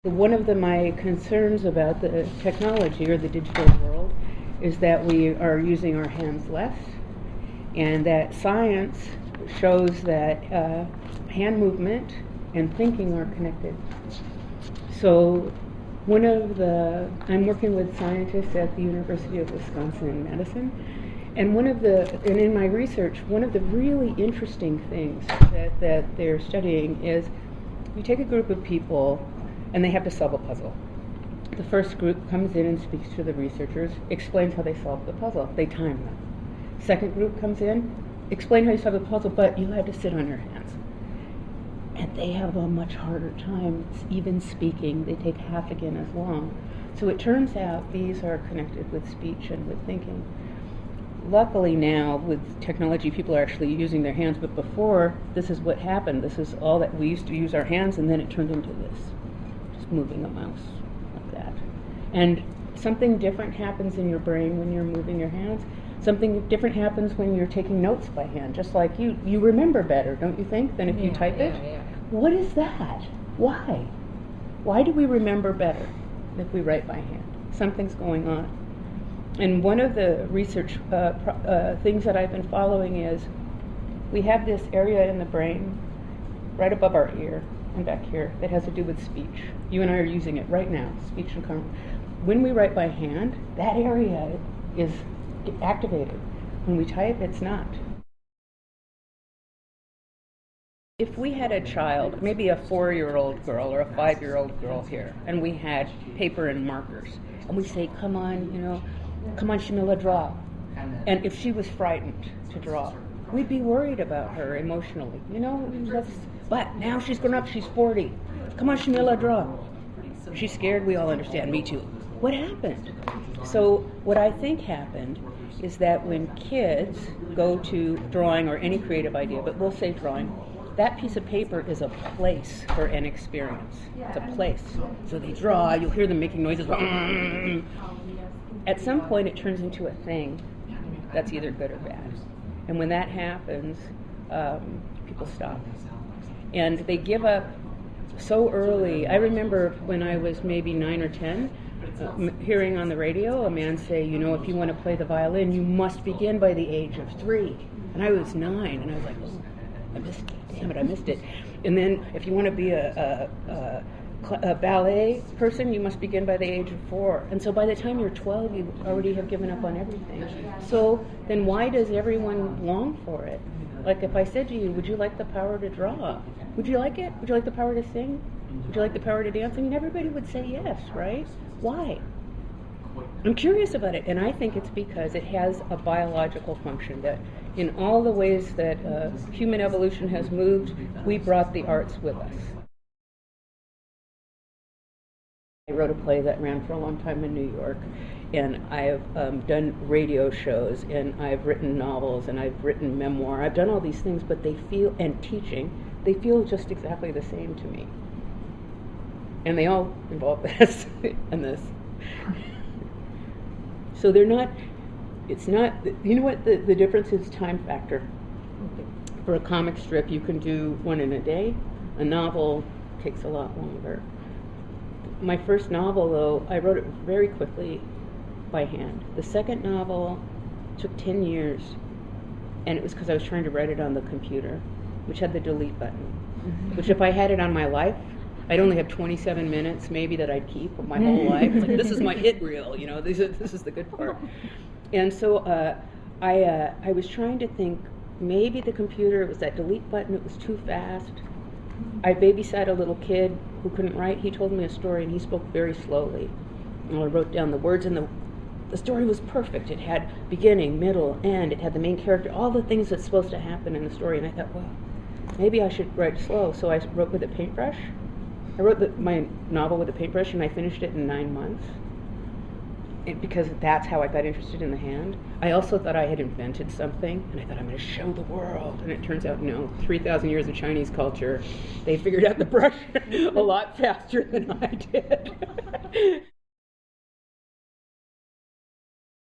One of my concerns about the technology or the digital world is that we are using our hands less, and that science shows that hand movement and thinking are connected. So I'm working with scientists at the University of Wisconsin-Madison, and in my research, one of the really interesting things that they're studying is you take a group of people and they have to solve a puzzle. The first group comes in and speaks to the researchers, explains how they solved the puzzle. They time them. Second group comes in, explain how you solved the puzzle, but you had to sit on your hands. And they have a much harder time even speaking. They take half again as long. So it turns out these are connected with speech and with thinking. Luckily now, with technology, people are actually using their hands, but before, this is what happened. This is all that we used to use our hands, and then it turned into this. Moving a mouse like that. And something different happens in your brain when you're moving your hands. Something different happens when you're taking notes by hand, just like you remember better, don't you think, than if you type it? Yeah. What is that? Why? Why do we remember better if we write by hand? Something's going on. And one of the research things that I've been following is we have this area in the brain right above our ear and back here that has to do with speech. You and I are using it right now, speech and conversation. When we write by hand, that area is activated. When we type, it's not. If we had a child, maybe a 4-year-old girl or a 5-year-old girl here, and we had paper and markers, and we say, come on, Shamila, draw. And if she was frightened to draw, we'd be worried about her emotionally. But now she's grown up, she's 40. Come on, Shamila, draw. She's scared, we all understand, me too. What happened? So what I think happened is that when kids go to drawing or any creative idea, but we'll say drawing, that piece of paper is a place for an experience. It's a place. So they draw, you'll hear them making noises. At some point it turns into a thing that's either good or bad. And when that happens, people stop. And they give up so early. I remember when I was maybe 9 or 10, hearing on the radio a man say, if you want to play the violin, you must begin by the age of 3. And I was 9, and I was like, oh, I missed it. And then if you want to be a ballet person, you must begin by the age of 4. And so by the time you're 12, you already have given up on everything. So then why does everyone long for it? Like if I said to you, would you like the power to draw? Would you like it? Would you like the power to sing? Would you like the power to dance? I mean, everybody would say yes, right? Why? I'm curious about it, and I think it's because it has a biological function that in all the ways that human evolution has moved, we brought the arts with us. I wrote a play that ran for a long time in New York, and I've done radio shows, and I've written novels, and I've written memoir. I've done all these things, but they feel just exactly the same to me. And they all involve this and this. So it's not, the difference is time factor. For a comic strip, you can do one in a day. A novel takes a lot longer. My first novel, though, I wrote it very quickly by hand. The second novel took 10 years, and it was because I was trying to write it on the computer, which had the delete button, which if I had it on my life, I'd only have 27 minutes maybe that I'd keep of my whole life. It's like, this is my hit reel, this is the good part. And so I was trying to think, maybe the computer, it was that delete button, it was too fast. I babysat a little kid who couldn't write. He told me a story, and he spoke very slowly. And I wrote down the words, and the story was perfect. It had beginning, middle, end. It had the main character, all the things that's supposed to happen in the story. And I thought, well, maybe I should write slow. So I wrote with a paintbrush. I wrote my novel with a paintbrush, and I finished it in 9 months. Because that's how I got interested in the hand. I also thought I had invented something, and I thought, I'm going to show the world. And it turns out, no, 3,000 years of Chinese culture, they figured out the brush a lot faster than I did.